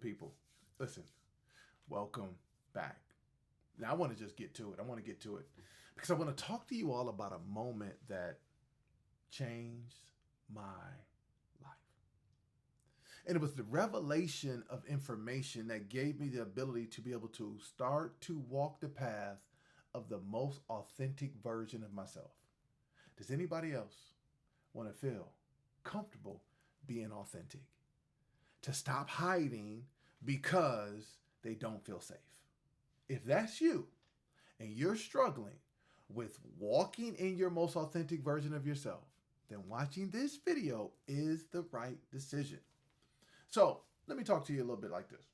Good people. Listen, welcome back. Now I want to just get to it. I want to get to it because I want to talk to you all about a moment that changed my life. And it was the revelation of information that gave me the ability to be able to start to walk the path of the most authentic version of myself. Does anybody else want to feel comfortable being authentic? To stop hiding because they don't feel safe. If that's you and you're struggling with walking in your most authentic version of yourself, then watching this video is the right decision. So let me talk to you a little bit like this.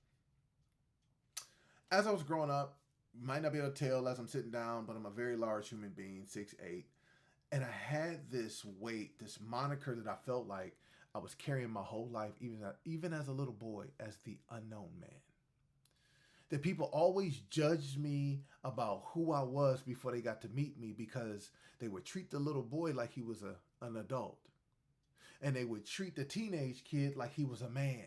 As I was growing up, you might not be able to tell as I'm sitting down, but I'm a very large human being, 6'8". And I had this weight, this moniker that I felt like I was carrying my whole life, even as a little boy, as the unknown man. That people always judged me about who I was before they got to meet me because they would treat the little boy like he was an adult. And they would treat the teenage kid like he was a man.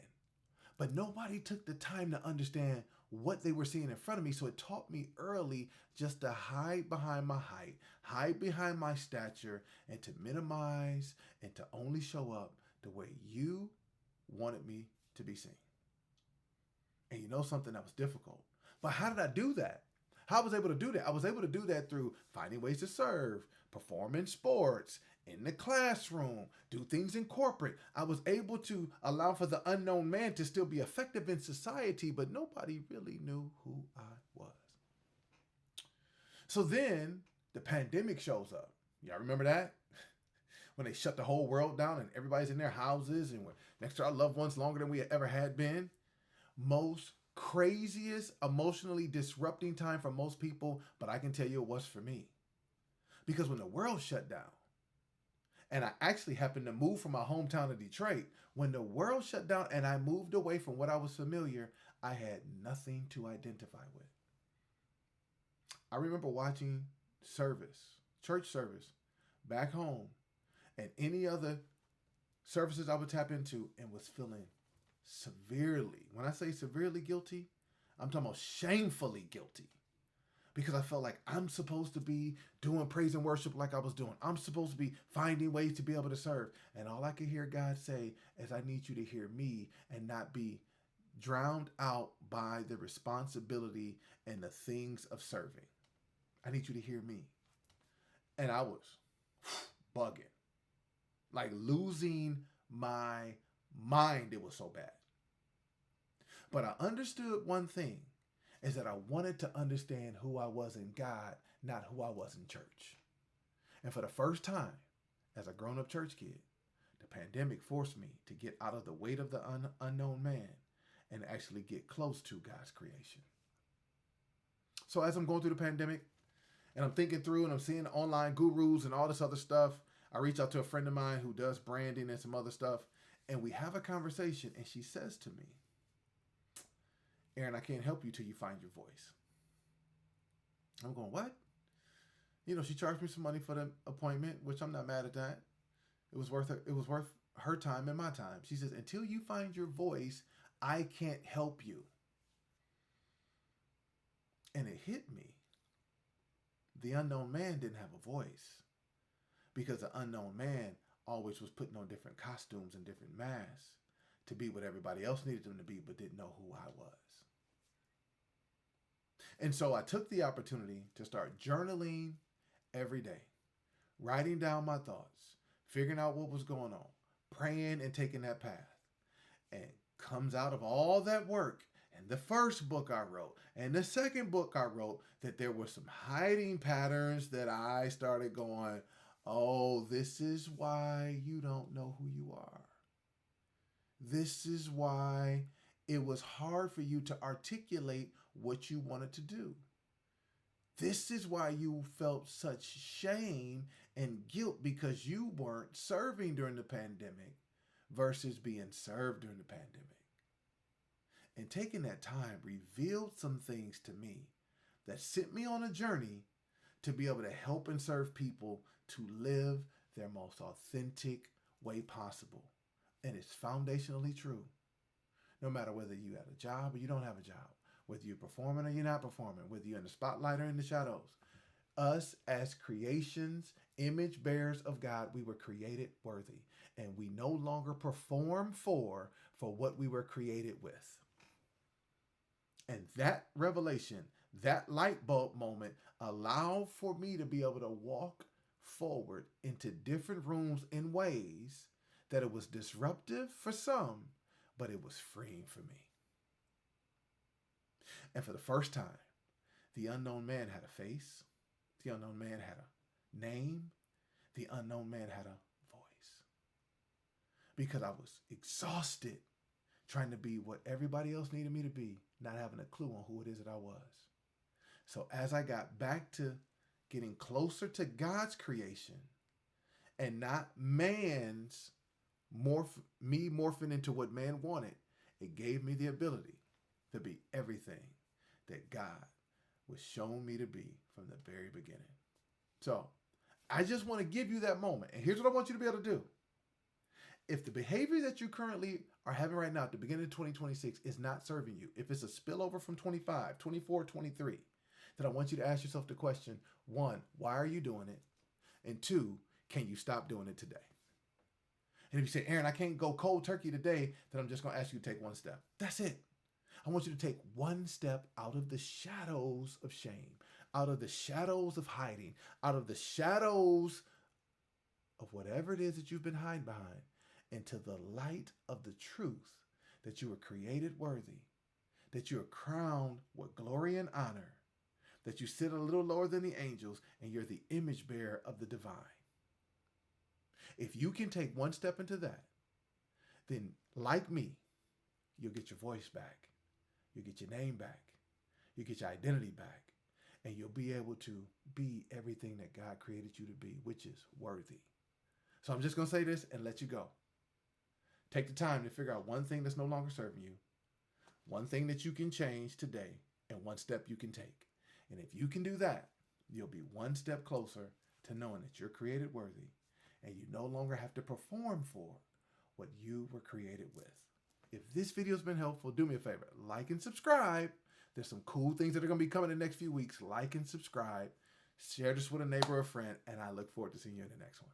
But nobody took the time to understand what they were seeing in front of me. So it taught me early just to hide behind my height, hide behind my stature, and to minimize and to only show up the way you wanted me to be seen. And you know something, that was difficult. But how did I do that? How was I able to do that? I was able to do that through finding ways to serve, perform in sports, in the classroom, do things in corporate. I was able to allow for the unknown man to still be effective in society, but nobody really knew who I was. So then the pandemic shows up. Y'all remember that? When they shut the whole world down and everybody's in their houses and we're next to our loved ones longer than we ever had been. Most craziest, emotionally disrupting time for most people, but I can tell you it was for me. Because when the world shut down, and I actually happened to move from my hometown of Detroit, when the world shut down and I moved away from what I was familiar, I had nothing to identify with. I remember watching church service, back home, and any other services I would tap into and was feeling severely, when I say severely guilty, I'm talking about shamefully guilty. Because I felt like I'm supposed to be doing praise and worship like I was doing. I'm supposed to be finding ways to be able to serve. And all I could hear God say is, I need you to hear me and not be drowned out by the responsibility and the things of serving. I need you to hear me. And I was bugging. Like losing my mind. It was so bad. But I understood one thing, is that I wanted to understand who I was in God, not who I was in church. And for the first time, as a grown-up church kid, the pandemic forced me to get out of the weight of the unknown man and actually get close to God's creation. So as I'm going through the pandemic and I'm thinking through and I'm seeing online gurus and all this other stuff, I reach out to a friend of mine who does branding and some other stuff, and we have a conversation, and she says to me, Aaron, I can't help you till you find your voice. I'm going, what? She charged me some money for the appointment, which I'm not mad at that. It was worth her time and my time. She says, until you find your voice, I can't help you. And it hit me. The unknown man didn't have a voice because the unknown man always was putting on different costumes and different masks to be what everybody else needed them to be, but didn't know who I was. And so I took the opportunity to start journaling every day, writing down my thoughts, figuring out what was going on, praying and taking that path. And comes out of all that work and the first book I wrote and the second book I wrote that there were some hiding patterns that I started going, oh, this is why you don't know who you are. This is why it was hard for you to articulate what you wanted to do. This is why you felt such shame and guilt because you weren't serving during the pandemic versus being served during the pandemic. And taking that time revealed some things to me that sent me on a journey to be able to help and serve people to live their most authentic way possible. And it's foundationally true No matter whether you have a job or you don't have a job, whether you're performing or you're not performing, whether you're in the spotlight or in the shadows. Us as creations, image bearers of God, we were created worthy. And we no longer perform for what we were created with. And that revelation, that light bulb moment allowed for me to be able to walk forward into different rooms in ways that it was disruptive for some, but it was freeing for me. And for the first time, the unknown man had a face. The unknown man had a name. The unknown man had a voice. Because I was exhausted trying to be what everybody else needed me to be, not having a clue on who it is that I was. So as I got back to getting closer to God's creation and not man's me morphing into what man wanted, it gave me the ability to be everything that God was showing me to be from the very beginning. So I just want to give you that moment. And here's what I want you to be able to do. If the behavior that you currently are having right now at the beginning of 2026 is not serving you, if it's a spillover from 25, 24, 23, then I want you to ask yourself the question, one, why are you doing it? And two, can you stop doing it today? And if you say, Aaron, I can't go cold turkey today, then I'm just going to ask you to take one step. That's it. I want you to take one step out of the shadows of shame, out of the shadows of hiding, out of the shadows of whatever it is that you've been hiding behind, into the light of the truth that you were created worthy, that you are crowned with glory and honor, that you sit a little lower than the angels, and you're the image bearer of the divine. If you can take one step into that, then like me, you'll get your voice back. You'll get your name back. You'll get your identity back. And you'll be able to be everything that God created you to be, which is worthy. So I'm just going to say this and let you go. Take the time to figure out one thing that's no longer serving you, one thing that you can change today, and one step you can take. And if you can do that, you'll be one step closer to knowing that you're created worthy and you no longer have to perform for what you were created with. If this video has been helpful, do me a favor, like and subscribe. There's some cool things that are going to be coming in the next few weeks. Like and subscribe. Share this with a neighbor or friend, and I look forward to seeing you in the next one.